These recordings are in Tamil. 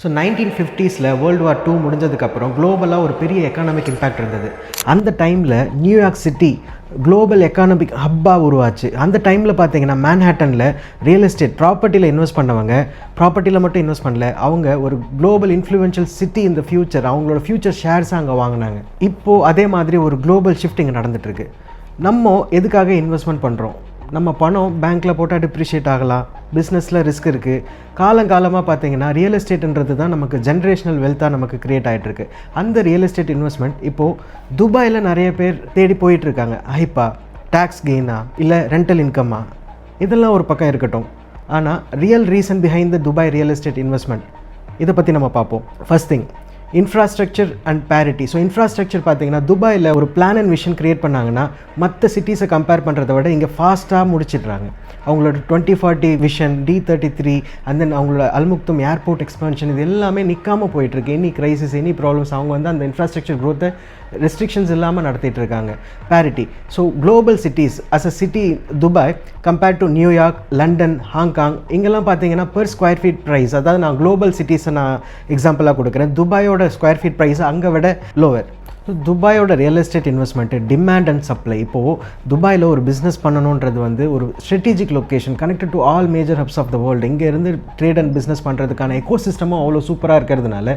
ஸோ 1950s வேர்ல்டு வார் 2 முடிஞ்சதுக்கப்புறம் குளோபலாக ஒரு பெரிய எக்கானமிக் இம்பேக்ட் இருந்தது. அந்த டைமில் நியூயார்க் சிட்டி குளோபல் எக்கானமிக் ஹப்பாக உருவாச்சு. அந்த டைமில் பார்த்தீங்கன்னா மேன்ஹாட்டனில் ரியல் எஸ்டேட் ப்ராப்பர்ட்டியில் இன்வெஸ்ட் பண்ணவங்க ப்ராப்பர்ட்டியில் மட்டும் இன்வெஸ்ட் பண்ணல, அவங்க ஒரு குளோபல் இன்ஃப்ளூயன்ஷியல் சிட்டி இந்த ஃபியூச்சர், அவங்களோட ஃபியூச்சர் ஷேர்ஸை அங்கே வாங்கினாங்க. இப்போது அதே மாதிரி ஒரு குளோபல் ஷிஃப்டிங் நடந்துகிட்ருக்கு. நம்ம எதுக்காக இன்வெஸ்ட்மெண்ட் பண்ணுறோம்? நம்ம பணம் பேங்க்கில் போட்டால் டிப்ரிஷியேட் ஆகலாம், பிஸ்னஸில் ரிஸ்க் இருக்குது. காலங்காலமாக பார்த்தீங்கன்னா ரியல் எஸ்டேட்ன்றது தான் நமக்கு ஜென்ரேஷனல் வெல்த்தாக நமக்கு க்ரியேட் ஆகிட்டுருக்கு. அந்த ரியல் எஸ்டேட் இன்வெஸ்ட்மெண்ட் இப்போது துபாயில் நிறைய பேர் தேடி போயிட்டுருக்காங்க. ஹைப்பா, டேக்ஸ் கெயினா, இல்லை ரெண்டல் இன்கம்மா, இதெல்லாம் ஒரு பக்கம் இருக்கட்டும். ஆனால் real reason behind the Dubai real estate investment, இதை பற்றி நம்ம பார்ப்போம். First thing, infrastructure and parity. So infrastructure பார்த்தீங்கன்னா துபாயில் ஒரு பிளான் அண்ட் விஷன் க்ரியேட் பண்ணாங்கன்னா மற்ற சிட்டிஸை கம்பேர் பண்ணுறத விட இங்கே ஃபாஸ்ட்டாக முடிச்சிடுறாங்க. அவங்களோட 2040 விஷன், D33 அண்ட் தென் அவங்களோட அல்முக்தும் ஏர்போர்ட் எக்ஸ்பான்ஷன், இது எல்லாமே நிற்காமல் போயிட்டுருக்கு. எனி க்ரைசிஸ், எனி ப்ராப்ளம்ஸ், அவங்க வந்து அந்த இன்ஃப்ராஸ்ட்ரக்சர் க்ரோத்தை ரெஸ்ட்ரிக்ஷன்ஸ் இல்லாமல் நடத்திட்டு இருக்காங்க. Parity. So global cities as a city Dubai compared to New York, London, Hong Kong, இங்கெல்லாம் பார்த்தீங்கன்னா பெர் ஸ்கொயர் ஃபீட் ப்ரைஸ், அதாவது நான் குளோபல் சிட்டிஸை நான் எக்ஸாம்பிளாக கொடுக்குறேன், துபாயோட ஸ்கொயர் ஃபீட் ப்ரைஸ் அங்கே விட லோவர். ஸோ துபாயோட real estate investment demand and supply. இப்போது துபாயில் ஒரு பிஸ்னஸ் பண்ணணுன்றது வந்து ஒரு strategic location, connected to all major hubs of the world. இங்கே இருந்து ட்ரேட் அண்ட் பிஸ்னஸ் பண்ணுறதுக்கான எக்கோ சிஸ்டமும் அவ்வளோ சூப்பராக இருக்கிறதுனால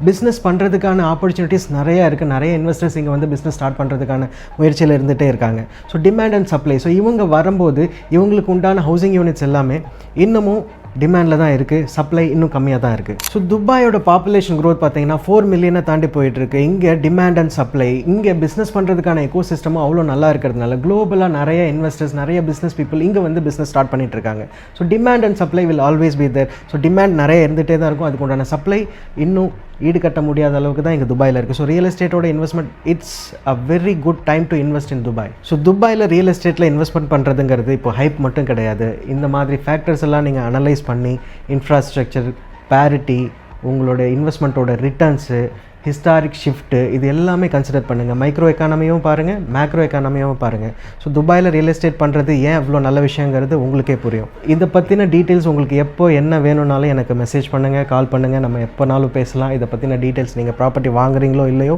பிஸ்னஸ் பண்ணுறதுக்கான ஆப்பர்ச்சுனிட்டிஸ் நிறையா இருக்குது. நிறைய இன்வெஸ்டர்ஸ் இங்கே வந்து பிஸ்னஸ் ஸ்டார்ட் பண்ணுறதுக்கான முயற்சியில் இருந்துகிட்டே இருக்காங்க. So demand and supply. So இவங்க வரும்போது இவங்களுக்கு உண்டான ஹவுசிங் யூனிட்ஸ் எல்லாமே இன்னமும் டிமாண்டில் தான் இருக்குது, சப்ளை இன்னும் கம்மியாக தான் இருக்குது. ஸோ துபாயோட பாப்புலேஷன் க்ரோத் பார்த்தீங்கன்னா 4 மில்லியனை தாண்டி போயிட்டுருக்கு. இங்கே டிமாண்ட் அண்ட் சப்ளை, இங்கே பிஸ்னஸ் பண்ணுறதுக்கான எக்கோ சிஸ்டமும் அவ்வளோ நல்லா இருக்கிறதுனால குளோபலாக நிறைய இன்வெஸ்டர்ஸ், நிறைய பிஸ்னஸ் பீப்புள் இங்கே வந்து பிஸ்னஸ் ஸ்டார்ட் பண்ணிட்டு இருக்காங்க. So demand and supply will always be there. So demand நிறைய இருந்துகிட்டே தான் இருக்கும், அதுக்கு உண்டான சப்ளை இன்னும் ஈடுகட்ட முடியாத அளவுக்கு தான் இங்கே துபாயில் இருக்குது. ஸோ ரியல் எஸ்டேட்டோட investment, it's a very good time to invest in Dubai. So துபாயில் ரியல் எஸ்டேட்டில் இன்வெஸ்ட்மெண்ட் பண்ணுறதுங்கிறது இப்போ ஹைப் மட்டும் கிடையாது. இந்த மாதிரி ஃபேக்டர்ஸ் எல்லாம் நீங்கள் அனலைஸ் பண்ணி இன்ஃப்ராஸ்ட்ரக்சர், பேரிட்டி, உங்களோட இன்வெஸ்ட்மெண்ட்டோட ரிட்டர்ன்ஸு, ஹிஸ்டாரிக் ஷிஃப்ட்டு, இது எல்லாமே கன்சிடர் பண்ணுங்கள். மைக்ரோ எக்கானமியும் பாருங்கள், மேக்ரோ எக்கானமியும் பாருங்கள். ஸோ துபாயில் ரியல் எஸ்டேட் பண்ணுறது ஏன் அவ்வளோ நல்ல விஷயங்கிறது உங்களுக்கே புரியும். இதை பற்றின டீட்டெயில்ஸ் உங்களுக்கு எப்போ என்ன வேணும்னாலும் எனக்கு மெசேஜ் பண்ணுங்கள், கால் பண்ணுங்கள், நம்ம எப்போனாலும் பேசலாம். இதை பற்றின டீட்டெயில்ஸ், நீங்கள் ப்ராப்பர்ட்டி வாங்குறீங்களோ இல்லையோ,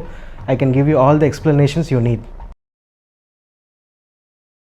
I can give you all the explanations you need.